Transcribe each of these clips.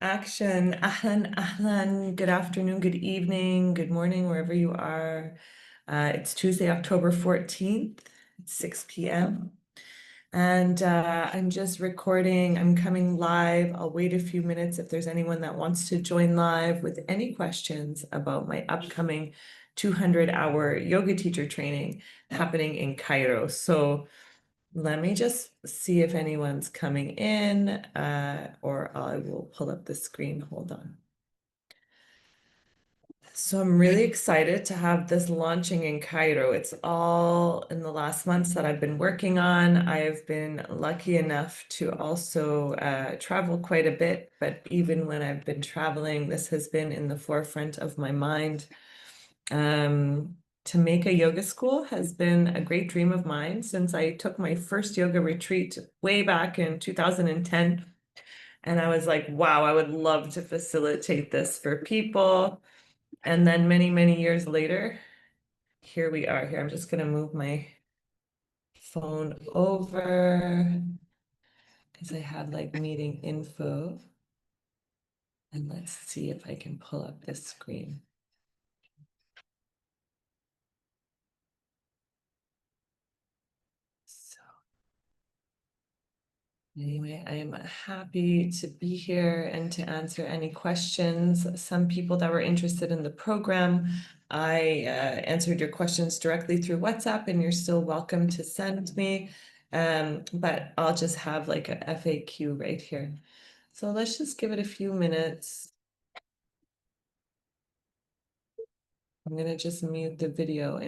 Action. Ahlan, ahlan. Good afternoon, good evening, good morning, wherever you are. It's Tuesday, October 14th. It's 6 p.m. And I'm just recording. I'm coming live. I'll wait a few minutes if there's anyone that wants to join live with any questions about my upcoming 200-hour yoga teacher training happening in Cairo. So let me just see if anyone's coming in, or I will pull up the screen. Hold on. So I'm really excited to have this launching in Cairo. It's all in the last months that I've been working on. I've been lucky enough to also travel quite a bit, but even when I've been traveling, this has been in the forefront of my mind. To make a yoga school has been a great dream of mine since I took my first yoga retreat way back in 2010. And I was like, wow, I would love to facilitate this for people. And then many, many years later, here we are here. I'm just going to move my phone over because I had like meeting info. And let's see if I can pull up this screen. So anyway, I am happy to be here and to answer any questions. Some people that were interested in the program, I answered your questions directly through WhatsApp, and you're still welcome to send me. But I'll just have like a FAQ right here. So let's just give it a few minutes. I'm going to just mute the video.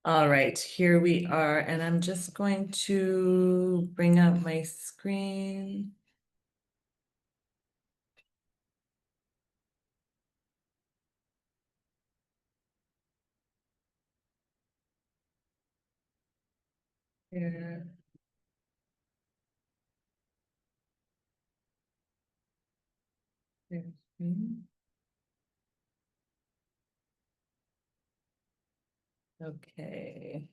All right, here we are. And I'm just going to bring up my screen. Here. There's me. Okay.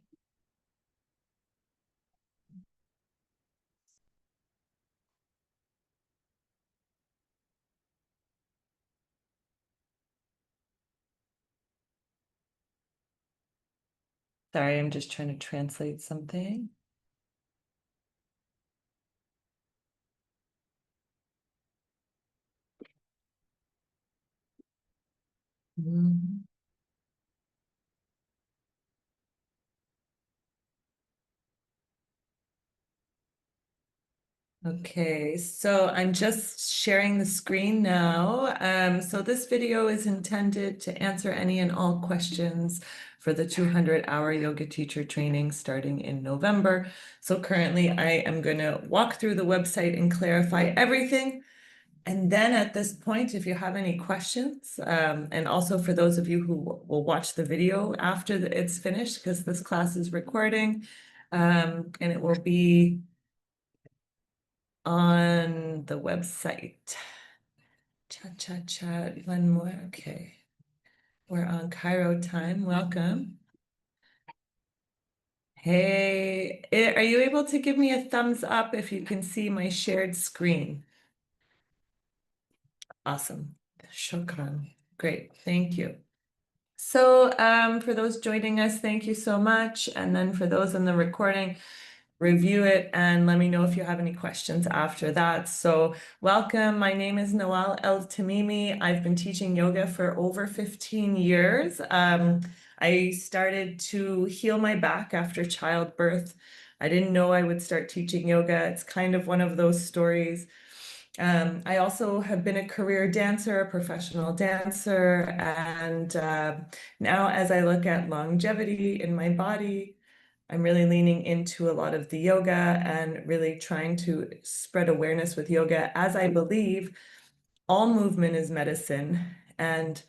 Sorry, I'm just trying to translate something. Mhm. Okay, so I'm just sharing the screen now. So this video is intended to answer any and all questions for the 200-hour yoga teacher training starting in November. So currently I am going to walk through the website and clarify everything. And then at this point, if you have any questions, and also for those of you who will watch the video after it's finished, because this class is recording, and it will be on the website. Chat, one more. Okay. We're on Cairo time. Welcome. Hey, are you able to give me a thumbs up if you can see my shared screen? Awesome. Shukran. Great. Thank you. So for those joining us, thank you so much. And then for those in the recording, review it and let me know if you have any questions after that. So welcome. My name is Nawal El Tamimi. I've been teaching yoga for over 15 years. I started to heal my back after childbirth. I didn't know I would start teaching yoga. It's kind of one of those stories. I also have been a career dancer, a professional dancer, and now as I look at longevity in my body, I'm really leaning into a lot of the yoga and really trying to spread awareness with yoga, as I believe all movement is medicine. And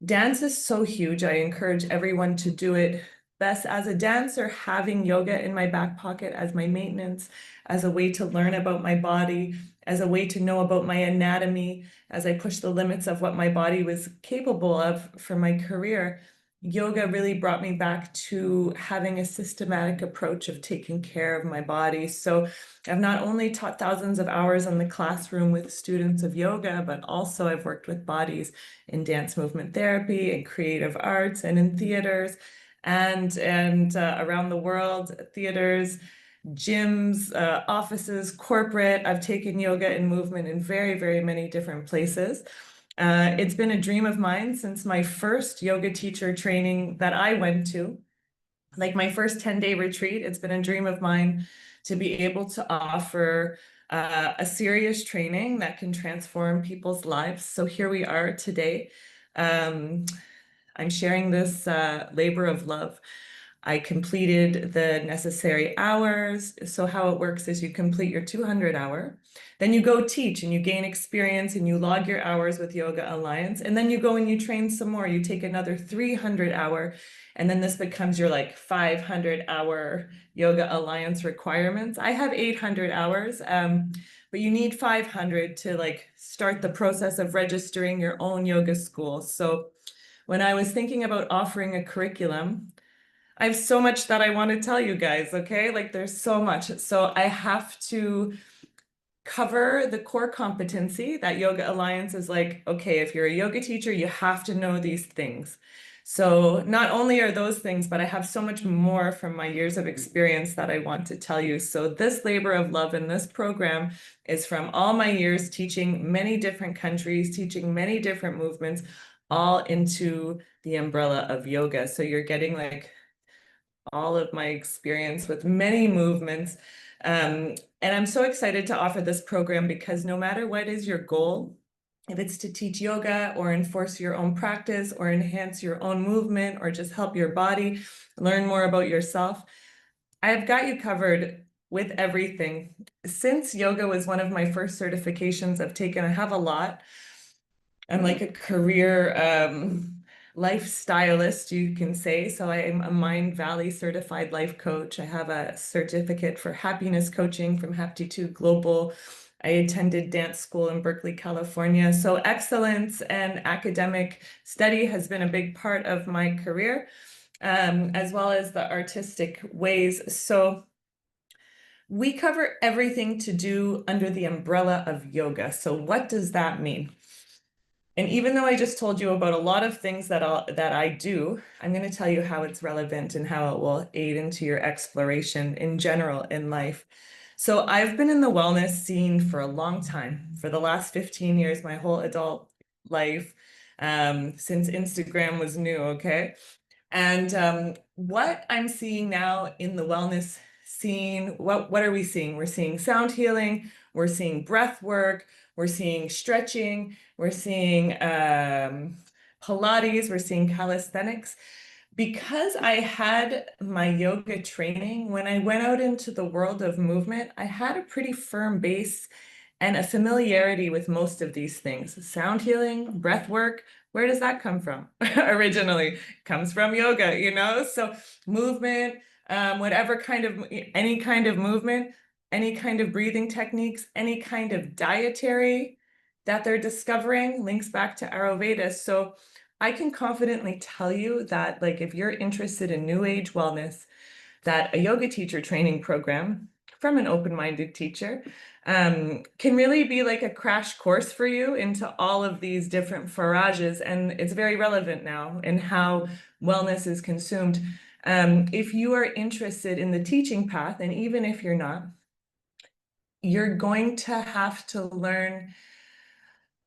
dance is so huge. I encourage everyone to do it. Best as a dancer, having yoga in my back pocket as my maintenance, as a way to learn about my body, as a way to know about my anatomy, as I push the limits of what my body was capable of for my career. Yoga really brought me back to having a systematic approach of taking care of my body. So I've not only taught thousands of hours in the classroom with students of yoga, but also I've worked with bodies in dance movement therapy and creative arts and in theaters and around the world, theaters, gyms, offices, corporate. I've taken yoga and movement in very, very many different places. It's been a dream of mine since my first yoga teacher training that I went to, like my first 10-day retreat. It's been a dream of mine to be able to offer a serious training that can transform people's lives. So here we are today. I'm sharing this labor of love. I completed the necessary hours. So how it works is you complete your 200-hour, then you go teach and you gain experience and you log your hours with Yoga Alliance, and then you go and you train some more. You take another 300-hour, and then this becomes your like 500-hour Yoga Alliance requirements. I have 800 hours, but you need 500 to like start the process of registering your own yoga school. So when I was thinking about offering a curriculum, I have so much that I want to tell you guys, okay? Like there's so much. So I have to cover the core competency that Yoga Alliance is like, okay, if you're a yoga teacher, you have to know these things. So not only are those things, but I have so much more from my years of experience that I want to tell you. So this labor of love in this program is from all my years teaching many different countries, teaching many different movements, all into the umbrella of yoga. So you're getting like all of my experience with many movements. And I'm so excited to offer this program because no matter what is your goal, if it's to teach yoga or enforce your own practice or enhance your own movement or just help your body learn more about yourself, I've got you covered with everything. Since yoga was one of my first certifications I've taken, I have a lot. I'm like a career lifestylist, you can say. So I am a Mind Valley certified life coach. I have a certificate for happiness coaching from Haptitude Global. I attended dance school in Berkeley, California. So excellence and academic study has been a big part of my career, as well as the artistic ways. So we cover everything to do under the umbrella of yoga. So what does that mean? And even though I just told you about a lot of things that I do, I'm going to tell you how it's relevant and how it will aid into your exploration in general in life. So I've been in the wellness scene for a long time, for the last 15 years, my whole adult life, since Instagram was new, okay? And what I'm seeing now in the wellness scene, what are we seeing? We're seeing sound healing, we're seeing breath work, we're seeing stretching, we're seeing Pilates, we're seeing calisthenics. Because I had my yoga training, when I went out into the world of movement, I had a pretty firm base and a familiarity with most of these things. Sound healing, breath work, where does that come from? Originally, it comes from yoga, you know? So movement, whatever kind of, any kind of movement, any kind of breathing techniques, any kind of dietary that they're discovering links back to Ayurveda. So I can confidently tell you that, like, if you're interested in New Age wellness, that a yoga teacher training program from an open-minded teacher can really be like a crash course for you into all of these different forages. And it's very relevant now in how wellness is consumed. If you are interested in the teaching path, and even if you're not, you're going to have to learn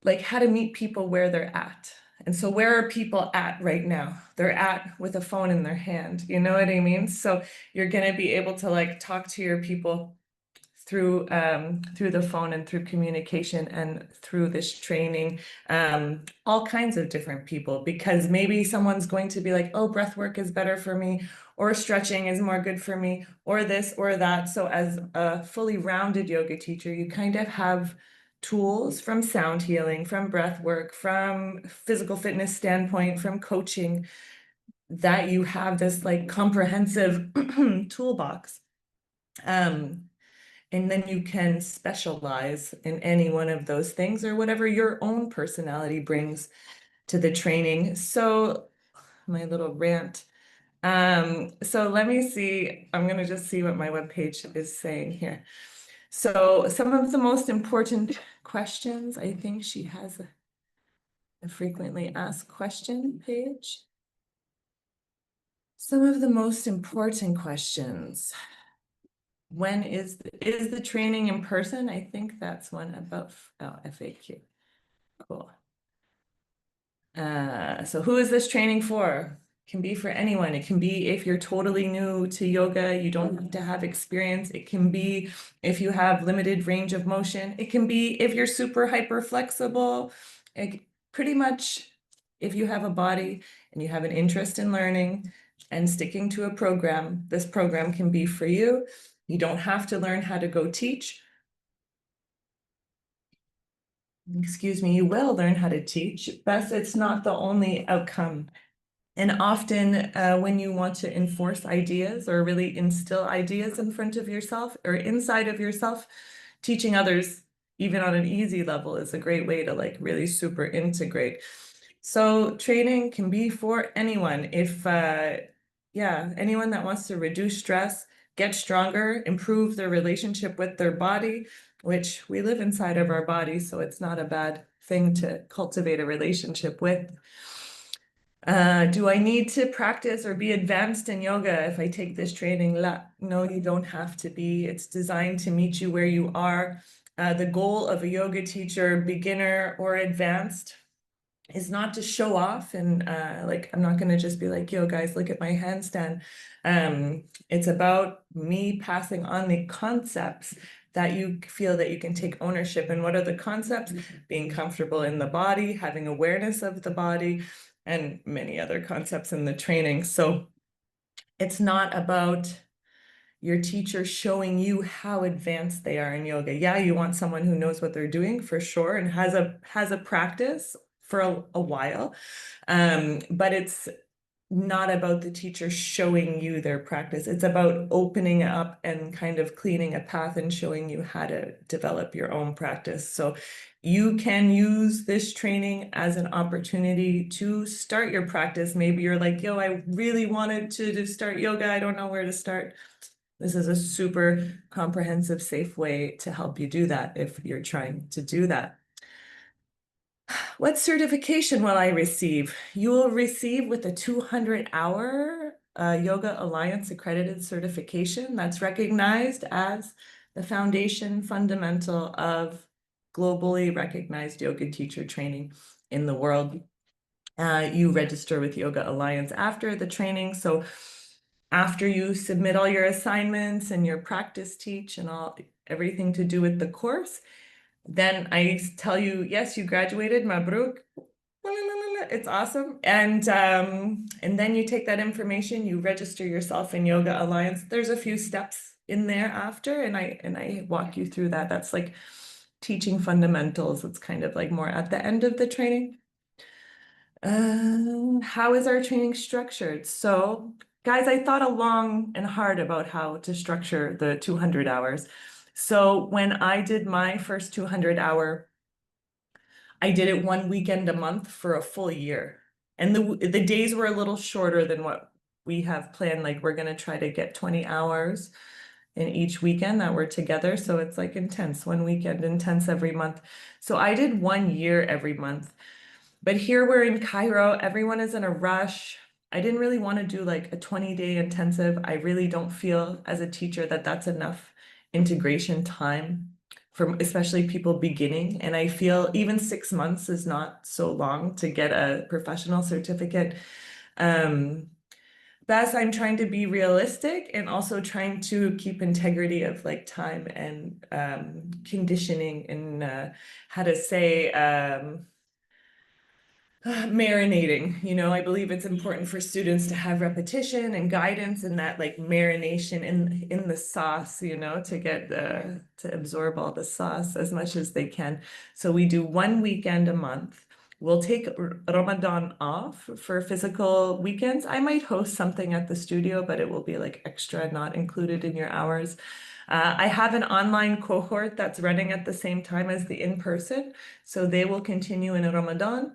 like how to meet people where they're at. And so where are people at right now? They're at with a phone in their hand. You know what I mean? So you're going to be able to like talk to your people through through the phone and through communication and through this training, all kinds of different people, because maybe someone's going to be like, oh, breath work is better for me, or stretching is more good for me, or this or that. So as a fully rounded yoga teacher, you kind of have tools from sound healing, from breath work, from physical fitness standpoint, from coaching, that you have this like comprehensive toolbox. And then you can specialize in any one of those things or whatever your own personality brings to the training. So my little rant. So let me see, I'm gonna just see what my webpage is saying here. So some of the most important questions, I think she has a frequently asked question page. Some of the most important questions. When is the training in person? I think that's one about FAQ. Cool. So who is this training for? Can be for anyone. It can be if you're totally new to yoga, you don't have to have experience. It can be if you have limited range of motion. It can be if you're super hyper flexible. Pretty much if you have a body and you have an interest in learning and sticking to a program, this program can be for you. You don't have to learn how to go teach. Excuse me, you will learn how to teach, but it's not the only outcome. And often when you want to enforce ideas or really instill ideas in front of yourself or inside of yourself, teaching others, even on an easy level, is a great way to like really super integrate. So training can be for anyone. If, yeah, anyone that wants to reduce stress, get stronger, improve their relationship with their body, which we live inside of our body, so it's not a bad thing to cultivate a relationship with. Do I need to practice or be advanced in yoga if I take this training? No, you don't have to be. It's designed to meet you where you are. The goal of a yoga teacher, beginner or advanced, is not to show off and like I'm not going to just be like, yo guys, look at my handstand. It's about me passing on the concepts that you feel that you can take ownership. And what are the concepts? Being comfortable in the body, having awareness of the body, and many other concepts in the training. So it's not about your teacher showing you how advanced they are in yoga. Yeah, you want someone who knows what they're doing for sure and has a practice for a while, but it's not about the teacher showing you their practice. It's about opening up and kind of cleaning a path and showing you how to develop your own practice. So you can use this training as an opportunity to start your practice. Maybe you're like, yo, I really wanted to start yoga. I don't know where to start. This is a super comprehensive, safe way to help you do that if you're trying to do that. What certification will I receive? You will receive with a 200-hour Yoga Alliance accredited certification that's recognized as the foundation fundamental of globally recognized yoga teacher training in the world. You register with Yoga Alliance after the training. So after you submit all your assignments and your practice teach and everything to do with the course, then I tell you, yes, you graduated, mabruk. It's awesome. And then you take that information, you register yourself in Yoga Alliance. There's a few steps in there after, and I walk you through that. That's like teaching fundamentals. It's kind of like more at the end of the training. How is our training structured? So, guys, I thought long and hard about how to structure the 200 hours. So when I did my first 200-hour, I did it one weekend a month for a full year. And the days were a little shorter than what we have planned. Like we're going to try to get 20 hours in each weekend that we're together. So it's like intense, one weekend intense every month. So I did 1 year every month. But here we're in Cairo, everyone is in a rush. I didn't really want to do like a 20-day intensive. I really don't feel as a teacher that that's enough integration time for especially people beginning. And I feel even 6 months is not so long to get a professional certificate. Thus, I'm trying to be realistic and also trying to keep integrity of like time and conditioning and how to say marinating. I believe it's important for students to have repetition and guidance and that like marination in the sauce, to get to absorb all the sauce as much as they can. So we do one weekend a month. We'll take Ramadan off for physical weekends. I might host something at the studio, but it will be like extra, not included in your hours. I have an online cohort that's running at the same time as the in-person, so they will continue in Ramadan.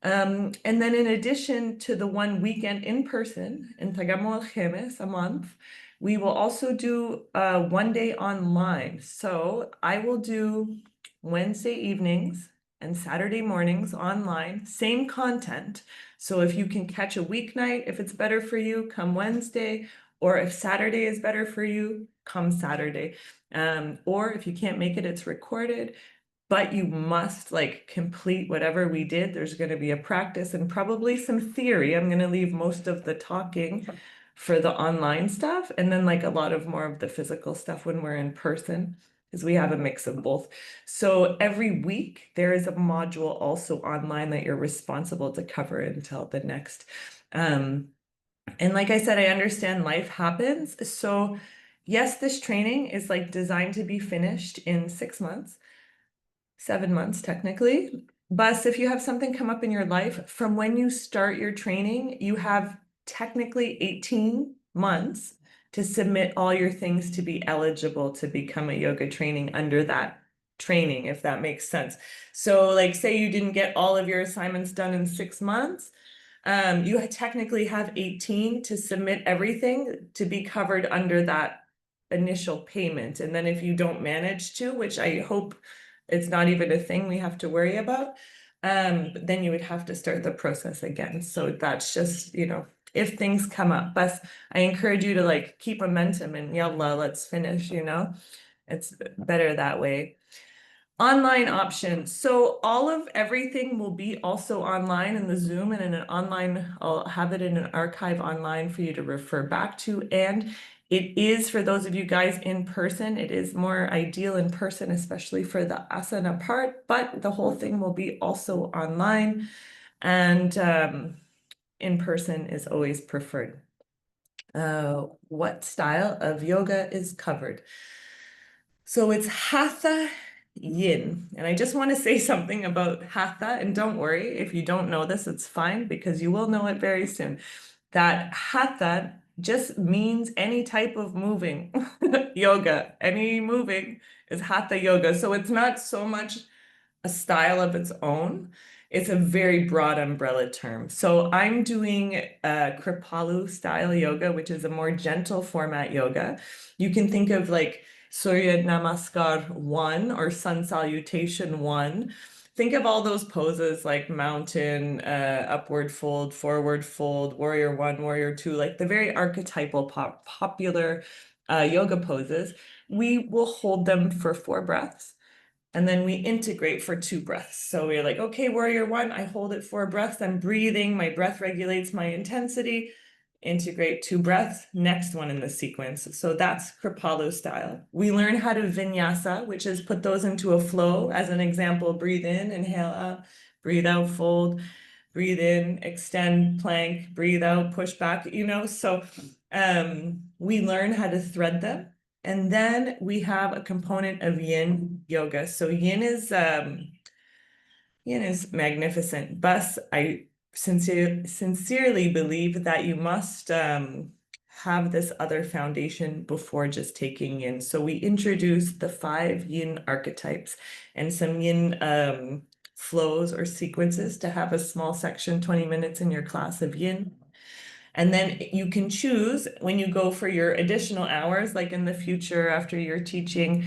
And then in addition to the one weekend in person in Tagamo Al Khamis a month, we will also do 1 day online. So I will do Wednesday evenings and Saturday mornings online, same content. So if you can catch a weeknight, if it's better for you, come Wednesday, or if Saturday is better for you, come Saturday. Or if you can't make it, it's recorded. But you must like complete whatever we did. There's going to be a practice and probably some theory. I'm going to leave most of the talking for the online stuff and then like a lot of more of the physical stuff when we're in person because we have a mix of both. So every week there is a module also online that you're responsible to cover until the next. And like I said, I understand life happens. So yes, this training is like designed to be finished in 6 months. 7 months technically. But if you have something come up in your life, from when you start your training, you have technically 18 months to submit all your things to be eligible to become a yoga training under that training, if that makes sense. So like say you didn't get all of your assignments done in 6 months, you technically have 18 to submit everything to be covered under that initial payment. And then if you don't manage to, which I hope it's not even a thing we have to worry about, then you would have to start the process again. So that's just, if things come up. But I encourage you to like keep momentum and yalla, let's finish, it's better that way. Online options. So all of everything will be also online in the Zoom and in an online, I'll have it in an archive online for you to refer back to. And it is for those of you guys in person, it is more ideal in person, especially for the asana part, but the whole thing will be also online and in person is always preferred. What style of yoga is covered? So it's Hatha Yin. And I just want to say something about Hatha. And don't worry, if you don't know this, it's fine because you will know it very soon. That Hatha just means any type of moving yoga. Any moving is Hatha yoga. So it's not so much a style of its own. It's a very broad umbrella term. So I'm doing Kripalu style yoga, which is a more gentle format yoga. You can think of like Surya Namaskar 1 or Sun Salutation 1. Think of all those poses like mountain, upward fold, forward fold, warrior 1, warrior 2, like the very archetypal popular yoga poses. We will hold them for 4 breaths. And then we integrate for 2 breaths. So we're like, okay, warrior 1, I hold it 4 breaths. I'm breathing. My breath regulates my intensity. integrate 2 breaths, next one in the sequence. So that's Kripalu style. We learn how to vinyasa, which is put those into a flow. As an example, breathe in, inhale up, breathe out, fold, breathe in, extend, plank, breathe out, push back, so we learn how to thread them. And then we have a component of yin yoga. So yin is magnificent. But I sincerely believe that you must have this other foundation before just taking yin. So we introduce the 5 yin archetypes and some yin flows or sequences to have a small section, 20 minutes in your class of yin. And then you can choose when you go for your additional hours, like in the future after you're teaching,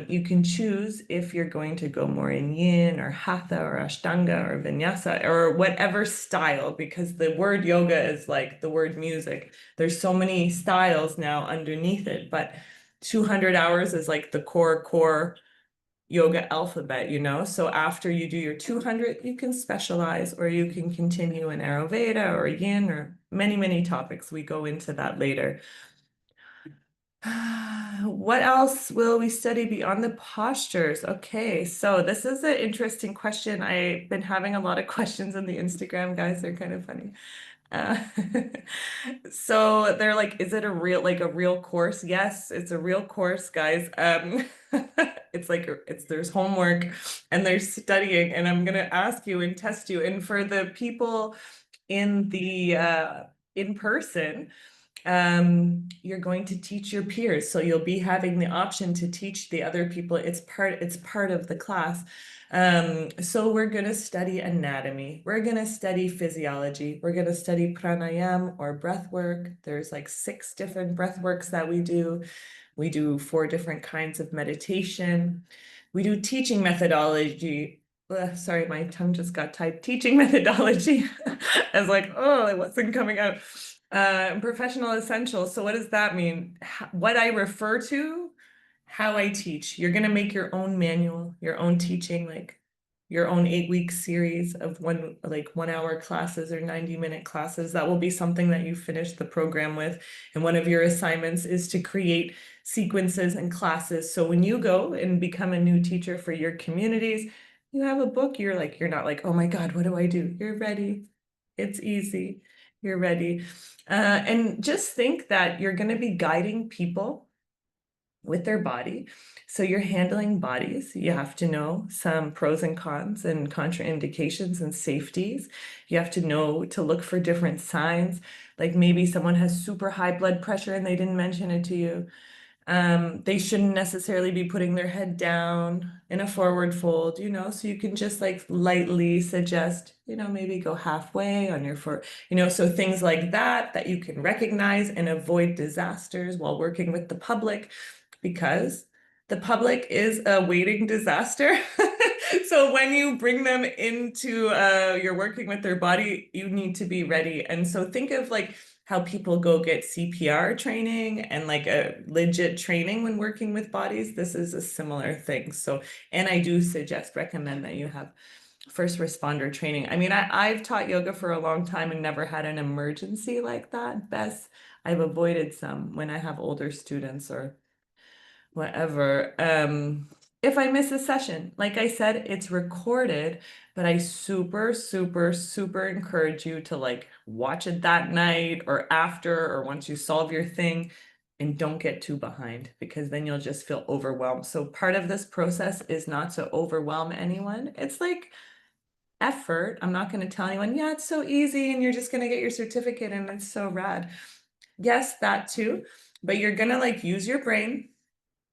you can choose if you're going to go more in yin or hatha or ashtanga or vinyasa or whatever style, because the word yoga is like the word music. There's so many styles now underneath it, but 200 hours is like the core yoga alphabet, So after you do your 200, you can specialize or you can continue in Ayurveda or Yin or many topics. We go into that later. What else will we study beyond the postures? Okay, so this is an interesting question. I've been having a lot of questions in the Instagram, guys. They're kind of funny. Uh, so they're like, is it a real course? Yes, it's a real course, guys. It's like there's homework and there's studying, and I'm gonna ask you and test you. And for the people in the in person, you're going to teach your peers. So you'll be having the option to teach the other people. It's part of the class. So we're going to study anatomy. We're going to study physiology. We're going to study pranayam or breath work. There's like 6 different breath works that we do. We do 4 different kinds of meditation. We do teaching methodology. Sorry, my tongue just got tied. Teaching methodology. I was like, oh, it wasn't coming out. Professional essentials. So what does that mean? What I refer to, how I teach. You're going to make your own manual, your own teaching, like your own 8-week series of 1-hour classes or 90-minute classes. That will be something that you finish the program with. And one of your assignments is to create sequences and classes. So when you go and become a new teacher for your communities, you have a book. You're not like, oh my God, what do I do? You're ready. It's easy. You're ready. And just think that you're going to be guiding people with their body. So you're handling bodies. You have to know some pros and cons and contraindications and safeties. You have to know to look for different signs. Like maybe someone has super high blood pressure and they didn't mention it to you. They shouldn't necessarily be putting their head down in a forward fold, so you can just like lightly suggest, maybe go halfway on your so things like that you can recognize and avoid disasters while working with the public, because the public is a waiting disaster. So when you bring them into you're working with their body, you need to be ready. And so think of like how people go get CPR training and like a legit training when working with bodies. This is a similar thing. So, and I do recommend that you have first responder training. I mean, I've taught yoga for a long time and never had an emergency like that. Best, I've avoided some when I have older students or whatever. If I miss a session, like I said, it's recorded, but I super encourage you to like watch it that night or after or once you solve your thing, and don't get too behind, because then you'll just feel overwhelmed. So part of this process is not to overwhelm anyone. It's like effort. I'm not going to tell anyone, yeah, it's so easy and you're just going to get your certificate and it's so rad. Yes, that too, but you're going to like use your brain.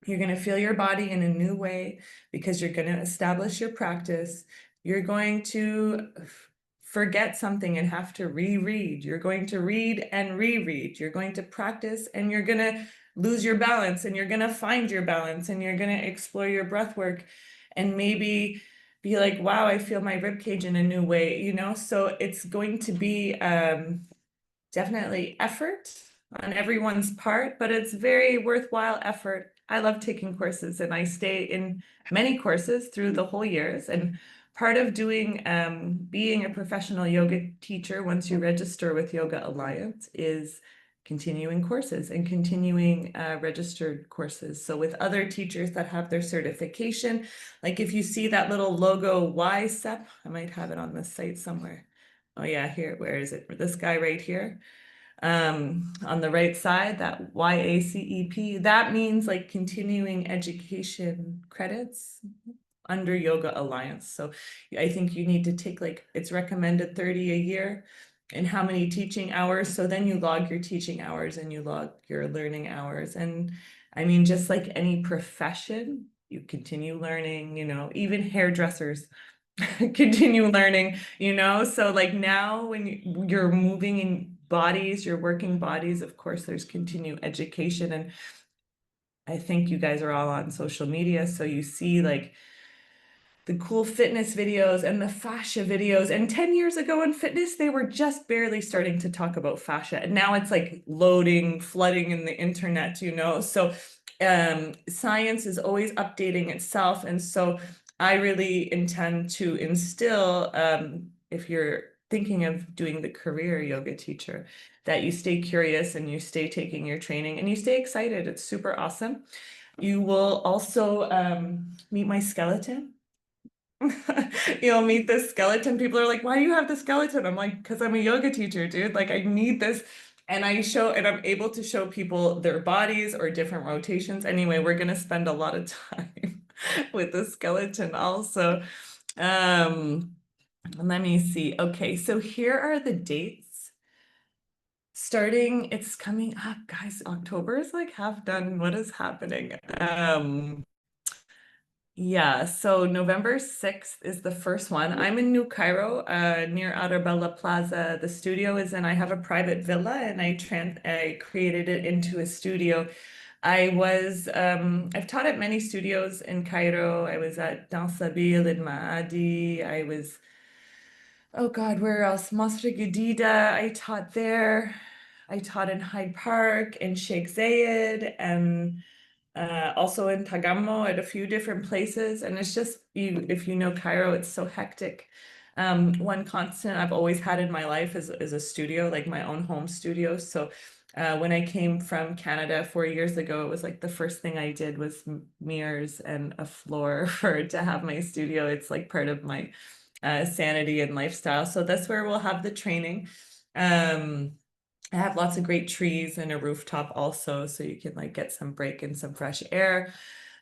You're going to feel your body in a new way because you're going to establish your practice. You're going to forget something and have to reread. You're going to read and reread. You're going to practice and you're going to lose your balance and you're going to find your balance and you're going to explore your breath work and maybe be like, wow, I feel my rib cage in a new way, So it's going to be definitely effort on everyone's part, but it's very worthwhile effort. I love taking courses and I stay in many courses through the whole years. And part of doing being a professional yoga teacher once you register with Yoga Alliance is continuing courses and continuing registered courses. So with other teachers that have their certification, like if you see that little logo YSEP, I might have it on the site somewhere. Oh yeah, here, where is it? This guy right here. On the right side, that YACEP, that means like continuing education credits under Yoga Alliance. So I think you need to take like, it's recommended 30 a year and how many teaching hours. So then you log your teaching hours and you log your learning hours. And I mean, just like any profession, you continue learning, you know, even hairdressers continue learning, you know? So like now when you're moving in bodies, you're working bodies, of course, there's continued education. And I think you guys are all on social media. So you see like the cool fitness videos and the fascia videos. And 10 years ago in fitness, they were just barely starting to talk about fascia. And now it's like loading, flooding in the internet, you know? So science is always updating itself. And so I really intend to instill, if you're thinking of doing the career yoga teacher, that you stay curious and you stay taking your training and you stay excited. It's super awesome. You will also meet my skeleton. You'll meet this skeleton. People are like, why do you have the skeleton? I'm like, because I'm a yoga teacher, dude. Like, I need this. And I'm able to show people their bodies or different rotations. Anyway, we're going to spend a lot of time with the skeleton also. Let me see. Okay, so here are the dates. Starting, it's coming up, guys. October is like half done. What is happening? Yeah, so November 6th is the first one. I'm in New Cairo, near Arabella Plaza. The studio is in, I have a private villa and I created it into a studio. I've taught at many studios in Cairo. I was at Dansabil in Maadi. Oh God, where else? Masra Gadida, I taught there. I taught in Hyde Park, in Sheikh Zayed, and also in Tagammo at a few different places. And it's just, if you know Cairo, it's so hectic. One constant I've always had in my life is a studio, like my own home studio. So when I came from Canada 4 years ago, it was like the first thing I did was mirrors and a floor to have my studio. It's like part of my sanity and lifestyle. So that's where we'll have the training. I have lots of great trees and a rooftop also, so you can like get some break and some fresh air.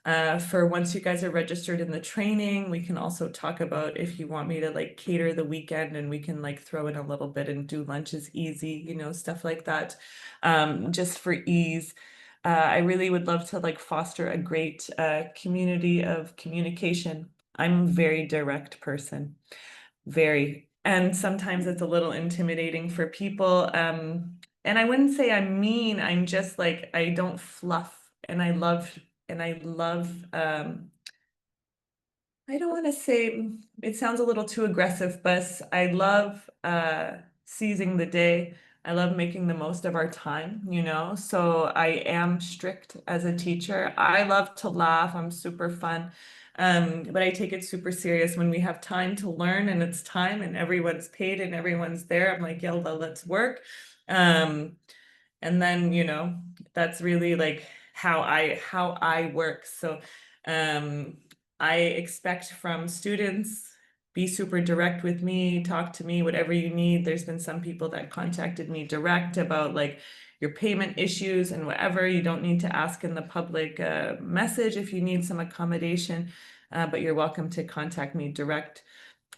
For once you guys are registered in the training, we can also talk about if you want me to like cater the weekend and we can like throw in a little bit and do lunches easy, you know, stuff like that, just for ease. I really would love to like foster a great community of communication. I'm a very direct person, very. And sometimes it's a little intimidating for people. And I wouldn't say I'm mean, I'm just like, I don't fluff and I love, I don't want to say it sounds a little too aggressive, but I love seizing the day. I love making the most of our time, you know? So I am strict as a teacher. I love to laugh. I'm super fun. But I take it super serious when we have time to learn and it's time and everyone's paid and everyone's there. I'm like, yalla, let's work. And then, you know, that's really like how I work. So I expect from students, be super direct with me, talk to me, whatever you need. There's been some people that contacted me direct about like your payment issues and whatever. You don't need to ask in the public message if you need some accommodation, but you're welcome to contact me direct.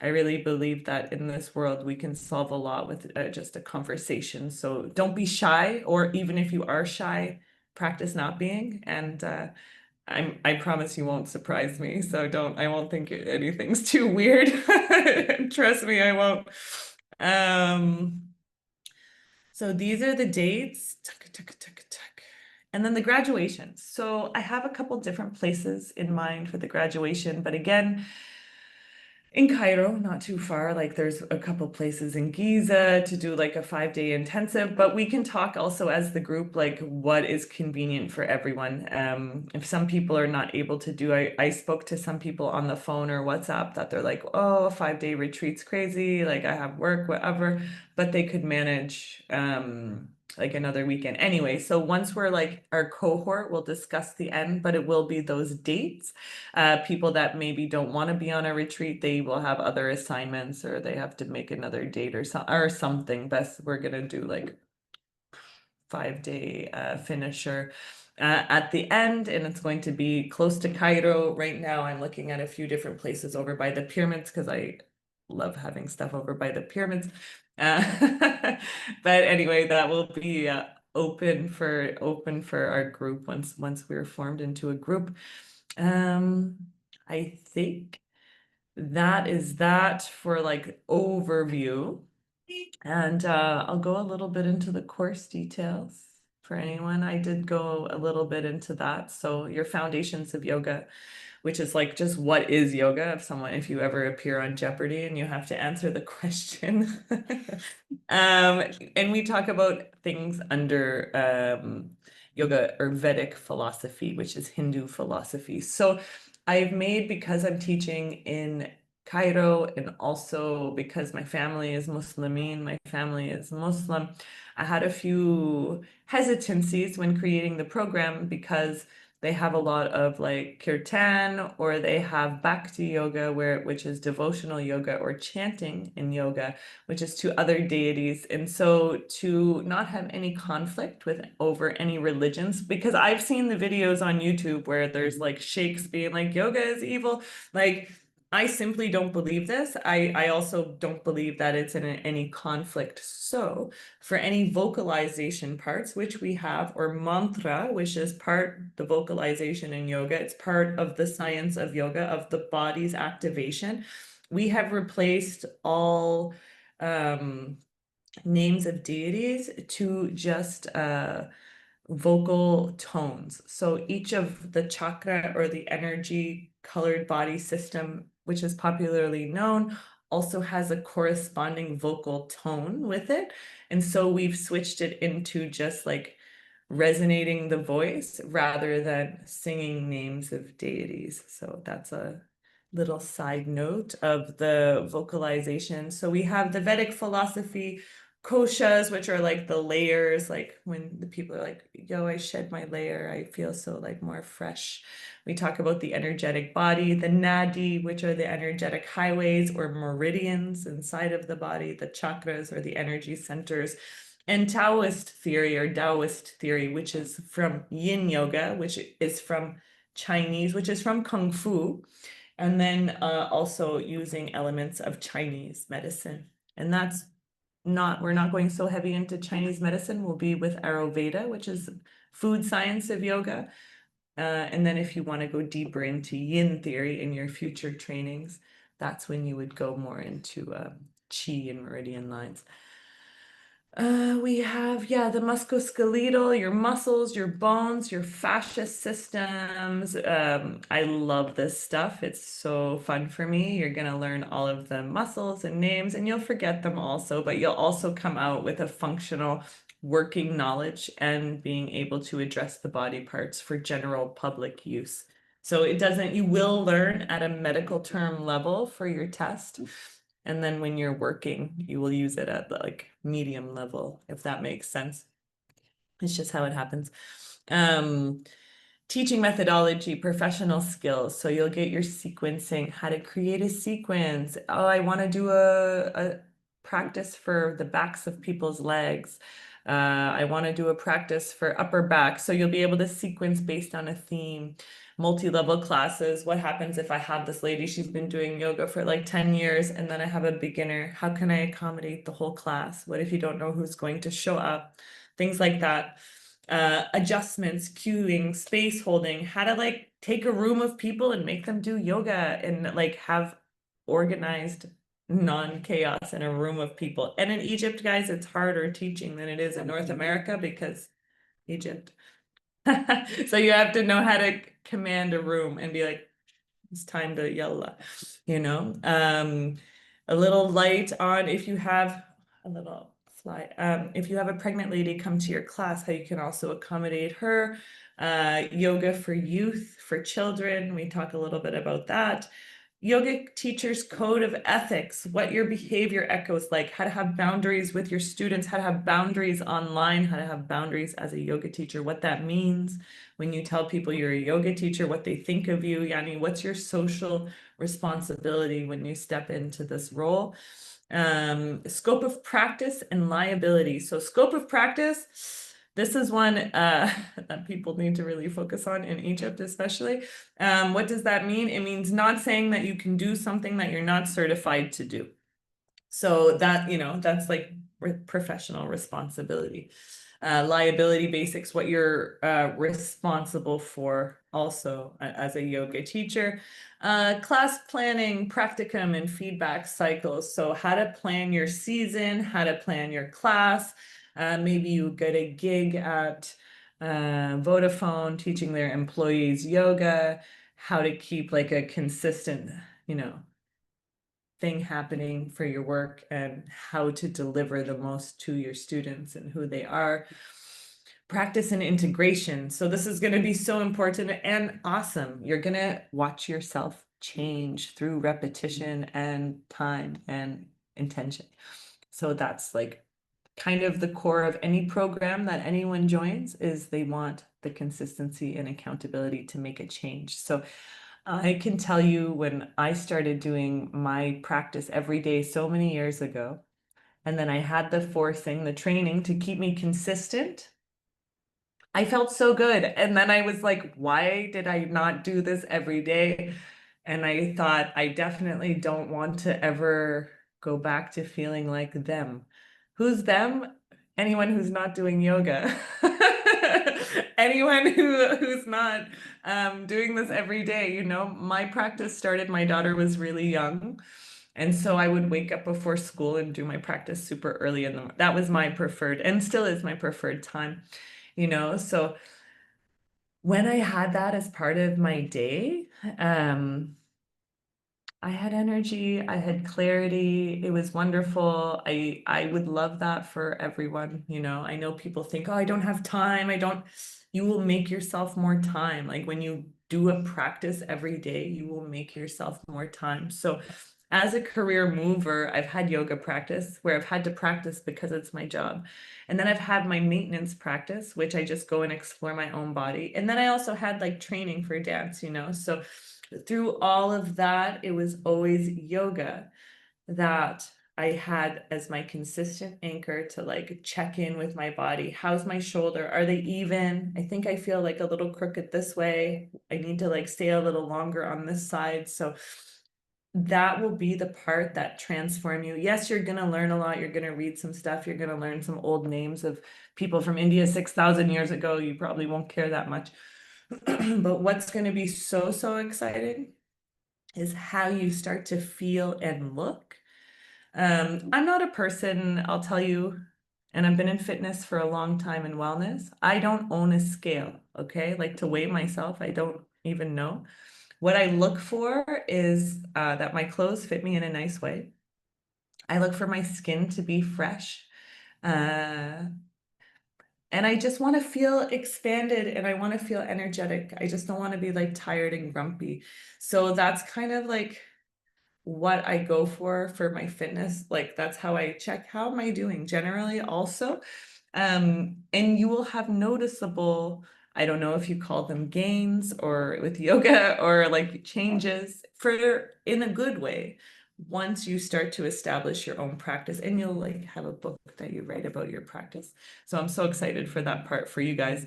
I really believe that in this world we can solve a lot with just a conversation. So don't be shy, or even if you are shy, practice not being. And I promise you won't surprise me. So I won't think anything's too weird. Trust me, I won't. Um, so these are the dates. Tuck, tuck, tuck, tuck. And then the graduation. So I have a couple different places in mind for the graduation, but again, in Cairo, not too far. Like there's a couple places in Giza to do like a 5 day intensive, but we can talk also as the group, like what is convenient for everyone. If some people are not able to do, I spoke to some people on the phone or WhatsApp that they're like, oh, a 5 day retreat's crazy. Like I have work, whatever, but they could manage, like another weekend. Anyway, so once we're like our cohort, we'll discuss the end, but it will be those dates. People that maybe don't want to be on a retreat, they will have other assignments or they have to make another date or something. Best we're gonna do like 5 day finisher at the end, and it's going to be close to Cairo. Right now, I'm looking at a few different places over by the pyramids because I love having stuff over by the pyramids. Uh, but anyway, that will be open for our group once we're formed into a group. Um, I think that is that for like overview. And I'll go a little bit into the course details for anyone. I did go a little bit into that. So your foundations of yoga, which is like just what is yoga? If you ever appear on Jeopardy and you have to answer the question. And we talk about things under yoga or Vedic philosophy, which is Hindu philosophy. So I've made, because I'm teaching in Cairo and also because my family is Muslimin, my family is Muslim, I had a few hesitancies when creating the program because they have a lot of like kirtan, or they have bhakti yoga, which is devotional yoga, or chanting in yoga, which is to other deities. And so to not have any conflict with over any religions, because I've seen the videos on YouTube where there's like sheikhs being like yoga is evil, like I simply don't believe this. I also don't believe that it's in any conflict. So for any vocalization parts, which we have, or mantra, which is the vocalization in yoga, it's part of the science of yoga, of the body's activation. We have replaced all names of deities to just vocal tones. So each of the chakra or the energy colored body system, which is popularly known, also has a corresponding vocal tone with it. And so we've switched it into just like resonating the voice rather than singing names of deities. So that's a little side note of the vocalization. So we have the Vedic philosophy, koshas, which are like the layers, like when the people are like, yo, I shed my layer, I feel so like more fresh. We talk about the energetic body, the nadi, which are the energetic highways or meridians inside of the body, the chakras or the energy centers, and Taoist theory, which is from Yin Yoga, which is from Chinese, which is from Kung Fu, and then also using elements of Chinese medicine. And we're not going so heavy into Chinese medicine. We'll be with Ayurveda, which is food science of yoga. And then if you want to go deeper into Yin theory in your future trainings, that's when you would go more into Qi and meridian lines. We have, yeah, the musculoskeletal, your muscles, your bones, your fascia systems. I love this stuff. It's so fun for me. You're going to learn all of the muscles and names, and you'll forget them also, but you'll also come out with a functional working knowledge and being able to address the body parts for general public use. So you will learn at a medical term level for your test. And then when you're working, you will use it at the like medium level, if that makes sense. It's just how it happens. Teaching methodology, professional skills. So you'll get your sequencing, how to create a sequence. Oh, I want to do a practice for the backs of people's legs. I want to do a practice for upper back. So you'll be able to sequence based on a theme. Multi-level classes. What happens if I have this lady, she's been doing yoga for like 10 years, and then I have a beginner? How can I accommodate the whole class? What if you don't know who's going to show up? Things like that. Adjustments, cueing, space holding, how to like take a room of people and make them do yoga and like have organized non-chaos in a room of people. And in Egypt, guys, it's harder teaching than it is in North America because Egypt. So you have to know how to command a room and be like, It's time to yalla, you know. A little light on if you have a little slide. If you have a pregnant lady come to your class, how you can also accommodate her. Yoga for youth, for children. We talk a little bit about that. Yoga teacher's code of ethics, what your behavior echoes like, how to have boundaries with your students, how to have boundaries online, how to have boundaries as a yoga teacher, what that means when you tell people you're a yoga teacher, what they think of you. Yani, what's your social responsibility when you step into this role? Scope of practice and liability. So scope of practice, this is one that people need to really focus on in Egypt, especially. What does that mean? It means not saying that you can do something that you're not certified to do. So that, that's like professional responsibility. Liability basics, what you're responsible for also as a yoga teacher. Class planning, practicum, and feedback cycles. So how to plan your season, how to plan your class. Maybe you get a gig at Vodafone teaching their employees yoga, how to keep like a consistent, thing happening for your work and how to deliver the most to your students and who they are. Practice and integration. So this is going to be so important and awesome. You're going to watch yourself change through repetition and time and intention. So that's like kind of the core of any program that anyone joins, is they want the consistency and accountability to make a change. So I can tell you, when I started doing my practice every day so many years ago, and then I had the forcing, the training to keep me consistent, I felt so good. And then I was like, why did I not do this every day? And I thought, I definitely don't want to ever go back to feeling like them. Who's them? Anyone who's not doing yoga. Anyone who's not doing this every day. My practice started, my daughter was really young. And so I would wake up before school and do my practice super early in the morning. That was my preferred, and still is my preferred time, So when I had that as part of my day, I had energy, I had clarity. It was wonderful. I would love that for everyone. I know people think, oh, I don't have time. You will make yourself more time. Like when you do a practice every day, you will make yourself more time. So as a career mover, I've had yoga practice where I've had to practice because it's my job. And then I've had my maintenance practice, which I just go and explore my own body. And then I also had like training for dance, So through all of that, it was always yoga that I had as my consistent anchor to like check in with my body. How's my shoulder? Are they even? I think I feel like a little crooked this way. I need to like stay a little longer on this side. So that will be the part that transform you. Yes, you're going to learn a lot. You're going to read some stuff. You're going to learn some old names of people from India 6,000 years ago. You probably won't care that much. But what's going to be so, so exciting is how you start to feel and look. I'm not a person, I'll tell you, and I've been in fitness for a long time in wellness. I don't own a scale, okay? Like to weigh myself, I don't even know. What I look for is that my clothes fit me in a nice way. I look for my skin to be fresh. And I just want to feel expanded and I want to feel energetic. I just don't want to be like tired and grumpy. So that's kind of like what I go for my fitness. Like that's how I check, how am I doing generally also. And you will have noticeable, I don't know if you call them gains or with yoga or like changes for in a good way once you start to establish your own practice, and you'll like have a book that you write about your practice. So I'm so excited for that part for you guys.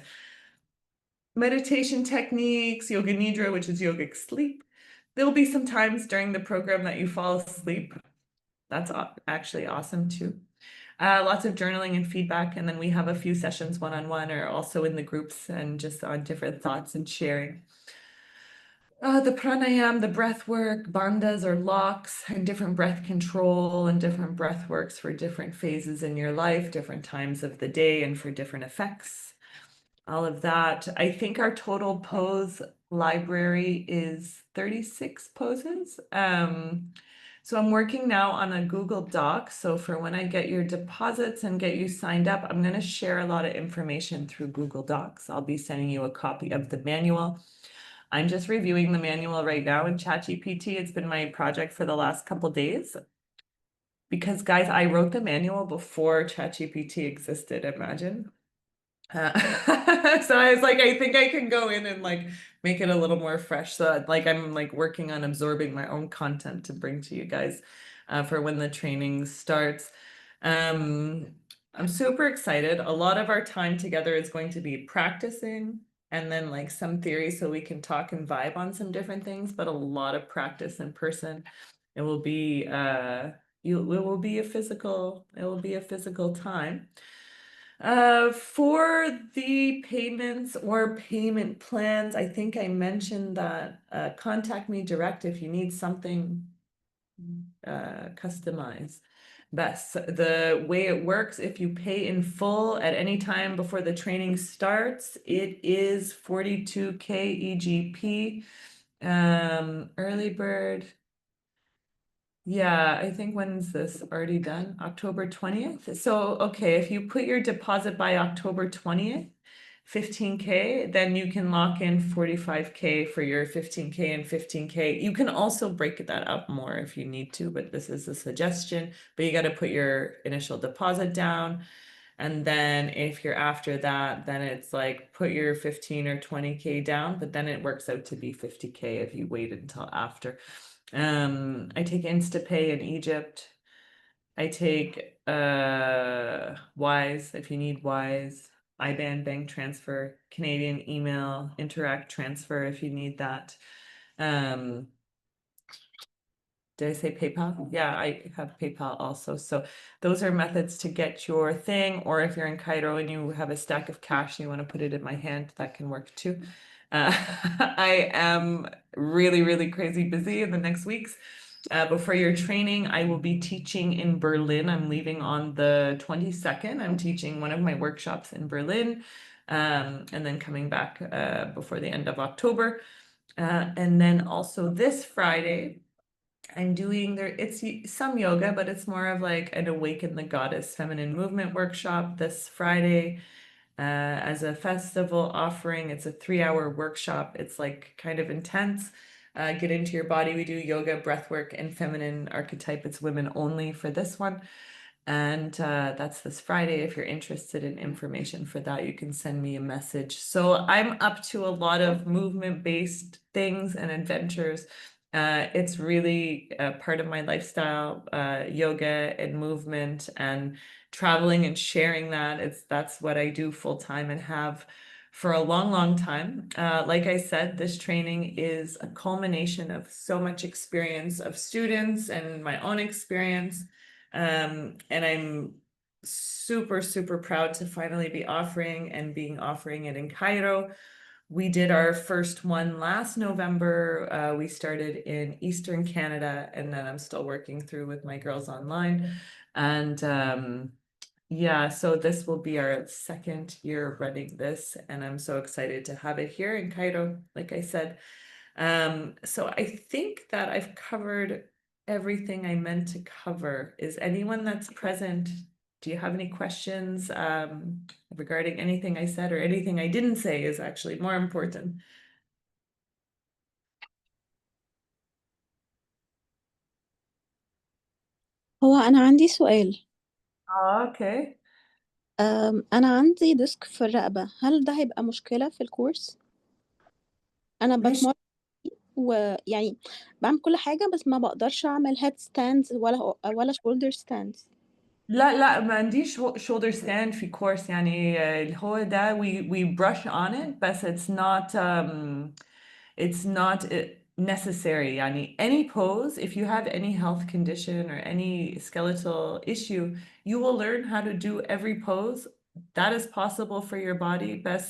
Meditation techniques, yoga nidra, which is yogic sleep. There'll be some times during the program that you fall asleep. That's actually awesome too. Lots of journaling and feedback, and then we have a few sessions one-on-one or also in the groups and just on different thoughts and sharing. The pranayam, the breath work, bandhas or locks, and different breath control and different breath works for different phases in your life, different times of the day, and for different effects. All of that. I think our total pose library is 36 poses. So I'm working now on a Google Doc. So for when I get your deposits and get you signed up, I'm going to share a lot of information through Google Docs. I'll be sending you a copy of the manual. I'm just reviewing the manual right now in ChatGPT. It's been my project for the last couple days. Because guys, I wrote the manual before ChatGPT existed, imagine. So I was like, I think I can go in and like make it a little more fresh. So like I'm like working on absorbing my own content to bring to you guys for when the training starts. Um, I'm super excited. A lot of our time together is going to be practicing and then like some theory so we can talk and vibe on some different things, but a lot of practice in person. It will be it will be a physical time. For the payments or payment plans, I think I mentioned that contact me direct if you need something customized. Best. The way it works, if you pay in full at any time before the training starts, it is 42K EGP. Early bird. Yeah, I think when's this already done? October 20th. So, okay, if you put your deposit by October 20th, 15K, then you can lock in 45K for your 15K and 15K. You can also break that up more if you need to, but this is a suggestion. But you got to put your initial deposit down. And then if you're after that, then it's like put your 15 or 20K down, but then it works out to be 50K if you wait until after. I take InstaPay in Egypt. I take Wise if you need Wise, IBAN bank transfer, Canadian email, Interact transfer if you need that. Did I say PayPal? Yeah, I have PayPal also. So those are methods to get your thing, or if you're in Cairo and you have a stack of cash and you want to put it in my hand, that can work too. I am really, really crazy busy in the next weeks. Before your training, I will be teaching in Berlin. I'm leaving on the 22nd. I'm teaching one of my workshops in Berlin, and then coming back before the end of October. And then also this Friday, I'm doing it's some yoga, but it's more of like an Awaken the Goddess feminine movement workshop this Friday as a festival offering. It's a 3-hour workshop. It's like kind of intense. Get into your body. We do yoga, breath work, and feminine archetype. It's women only for this one. And that's this Friday. If you're interested in information for that, you can send me a message. So I'm up to a lot of movement-based things and adventures. It's really a part of my lifestyle, yoga and movement and traveling and sharing that. That's what I do full time and have for a long, long time. Like I said, this training is a culmination of so much experience of students and my own experience. And I'm super, super proud to finally be offering it in Cairo. We did our first one last November. We started in Eastern Canada, and then I'm still working through with my girls online. And yeah, so this will be our second year running this, and I'm so excited to have it here in Cairo, like I said. So I think that I've covered everything I meant to cover. Is anyone that's present, do you have any questions regarding anything I said or anything I didn't say is actually more important? هو أنا عندي سؤال. Okay. أنا عندي ديسك في الرقبة، هل ده هيبقى مشكلة في الكورس؟ أنا مش بتمرن ويعني بعمل كل حاجة بس ما بقدرش أعمل head stands ولا shoulder stands. لا ما عنديش shoulder stand في كورس يعني اللي هو ده we brush on it بس it's not necessary يعني any pose if you have any health condition or any skeletal issue you will learn how to do every pose that is possible for your body but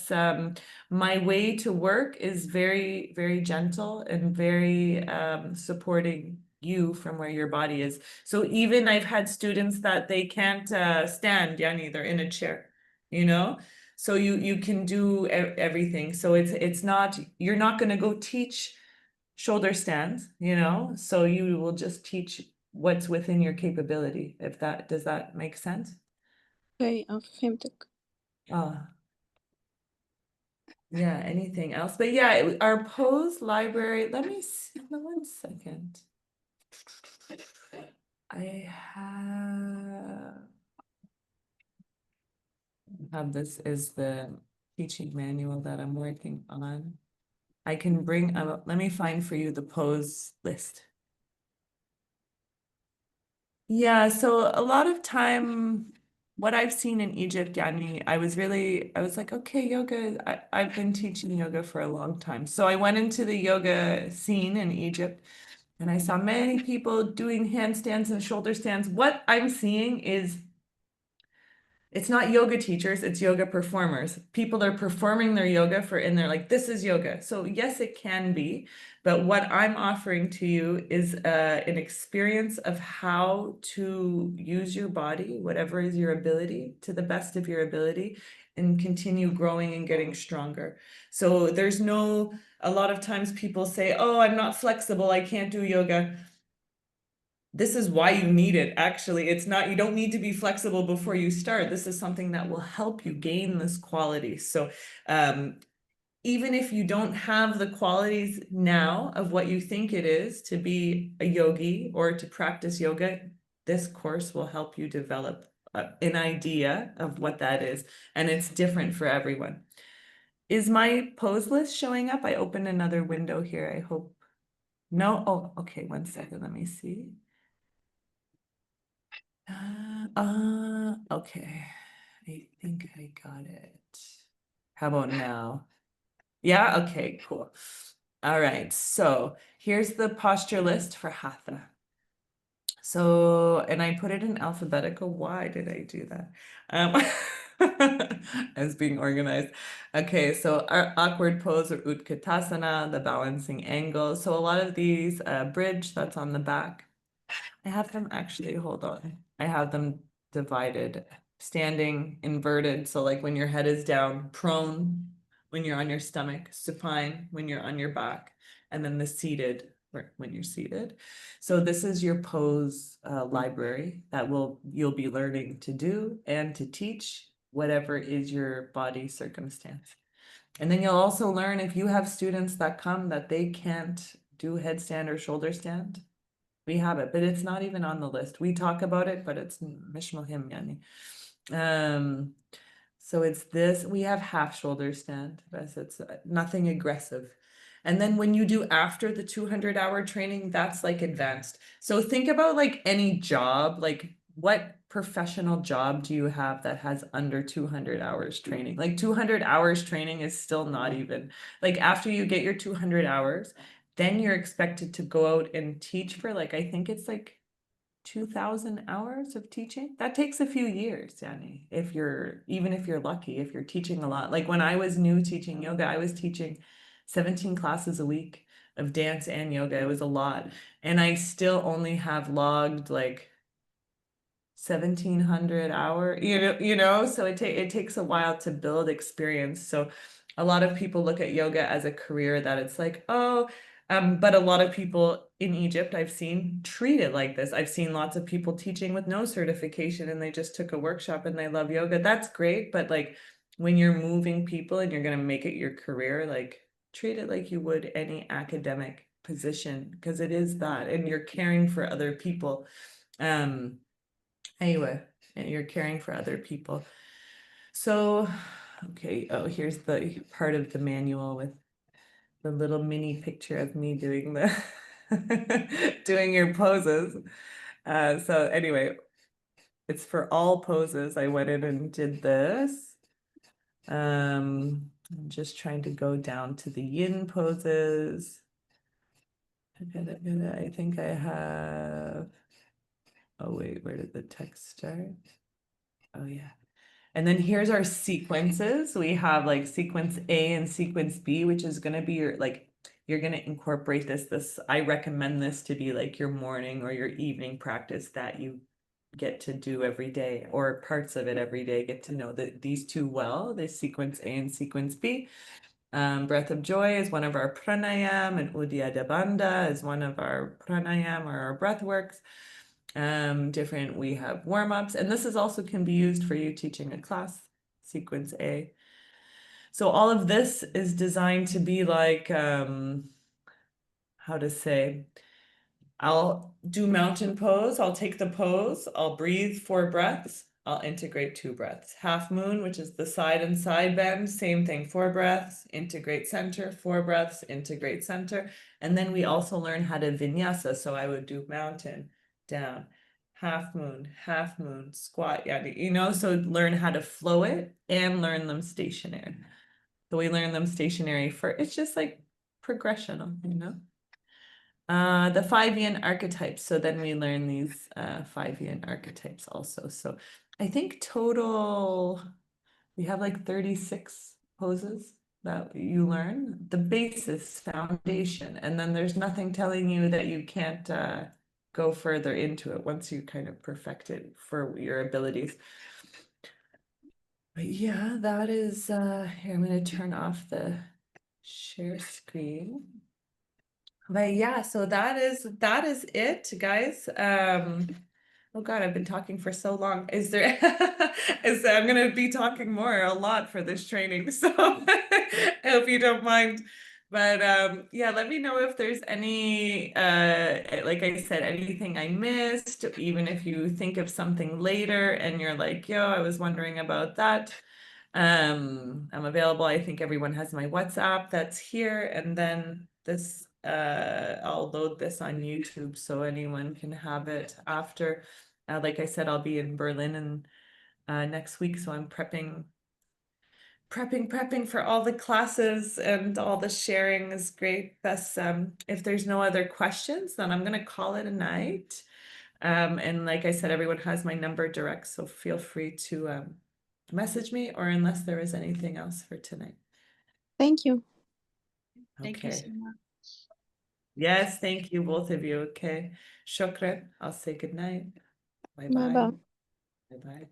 my way to work is very very gentle and very supporting you from where your body is so even I've had students that they can't stand yani they're in a chair you know So you can do everything. So it's not, you're not going to go teach shoulder stands, you know? So you will just teach what's within your capability. If that, does that make sense? أوكي، فهمتِك. Uh, yeah, anything else? But yeah, our pose library, let me see, 1 second. I have this is the teaching manual that I'm working on. I can bring, let me find for you the pose list. Yeah, so a lot of time, what I've seen in Egypt, Yani, I was like, okay, yoga, I've been teaching yoga for a long time. So I went into the yoga scene in Egypt and I saw many people doing handstands and shoulder stands. What I'm seeing is it's not yoga teachers, it's yoga performers. People are performing their yoga and they're like, this is yoga. So yes, it can be, but what I'm offering to you is an experience of how to use your body, whatever is your ability, to the best of your ability, and continue growing and getting stronger. So a lot of times people say, oh, I'm not flexible, I can't do yoga. This is why you need it. Actually, it's not, you don't need to be flexible before you start. This is something that will help you gain this quality. So, even if you don't have the qualities now of what you think it is to be a yogi or to practice yoga, this course will help you develop an idea of what that is. And it's different for everyone. Is my pose list showing up? I opened another window here. I hope. No? Oh, okay. 1 second. Let me see. Okay. I think I got it. How about now? Yeah, okay, cool. All right, so here's the posture list for Hatha. So, and I put it in alphabetical. Why did I do that? As being organized. Okay, so our awkward pose or Utkatasana, the balancing angle. So a lot of these bridge that's on the back. I have them actually, hold on. I have them divided, standing, inverted. So like when your head is down, prone, when you're on your stomach, supine, when you're on your back, and then the seated, when you're seated. So this is your pose library that you'll be learning to do and to teach whatever is your body circumstance. And then you'll also learn if you have students that come that they can't do headstand or shoulder stand, we have it, but it's not even on the list. We talk about it, but it's mishmalhim yani. So it's this, we have half shoulder stand, but it's nothing aggressive. And then when you do after the 200-hour training, that's like advanced. So think about like any job, like what professional job do you have that has under 200 hours training? Like 200 hours training is still not even, like after you get your 200 hours, then you're expected to go out and teach for like, I think it's like 2,000 hours of teaching. That takes a few years, Danny, even if you're lucky, if you're teaching a lot. Like when I was new teaching yoga, I was teaching 17 classes a week of dance and yoga. It was a lot. And I still only have logged like 1,700 hour, so it takes a while to build experience. So a lot of people look at yoga as a career that it's like, oh, but a lot of people in Egypt I've seen treat it like this. I've seen lots of people teaching with no certification and they just took a workshop and they love yoga. That's great, but like when you're moving people and you're going to make it your career, like treat it like you would any academic position, because it is that, and you're caring for other people. Anyway, you're caring for other people. So, okay, oh, here's the part of the manual with the little mini picture of me doing the doing your poses. So anyway, it's for all poses. I went in and did this. I'm just trying to go down to the yin poses. I think I have, oh wait, where did the text start? Oh yeah. And then here's our sequences. We have like sequence A and sequence B, which is going to be you're going to incorporate this. I recommend this to be like your morning or your evening practice that you get to do every day, or parts of it every day, get to know these two well, the sequence A and sequence B. Breath of Joy is one of our pranayam, and Uddiyana Bandha is one of our pranayam or our breath works. We have warm-ups, and this is also can be used for you teaching a class, sequence A. So all of this is designed to be like, how to say, I'll do mountain pose, I'll take the pose, I'll breathe 4 breaths, I'll integrate 2 breaths. Half moon, which is the side and side bend, same thing, 4 breaths, integrate center, 4 breaths, integrate center. And then we also learn how to vinyasa. So I would do mountain, down, half moon, squat, yeah, so learn how to flow it and learn them stationary. So we learn them stationary for, it's just like progression. The 5 yin archetypes. So then we learn these 5 yin archetypes also. So I think total, we have like 36 poses that you learn, the basis foundation. And then there's nothing telling you that you can't go further into it once you kind of perfect it for your abilities. But yeah, that is, here, I'm going to turn off the share screen. But yeah, so that is it, guys. Oh God, I've been talking for so long. I'm gonna be talking more a lot for this training, so I hope you don't mind. But yeah, let me know if there's any like I said, anything I missed, even if you think of something later and you're like, yo, I was wondering about that. I'm available. I think everyone has my WhatsApp that's here, and then this I'll load this on YouTube so anyone can have it after. Like I said, I'll be in Berlin and next week, so I'm prepping for all the classes, and all the sharing is great. That's if there's no other questions, then I'm gonna call it a night. And like I said, everyone has my number direct, so feel free to message me, or unless there is anything else for tonight. Thank you. Thank you so Okay. much. Yes, thank you, both of you. Okay. Shukran. I'll say good night. Bye Bye bye. bye. Bye bye.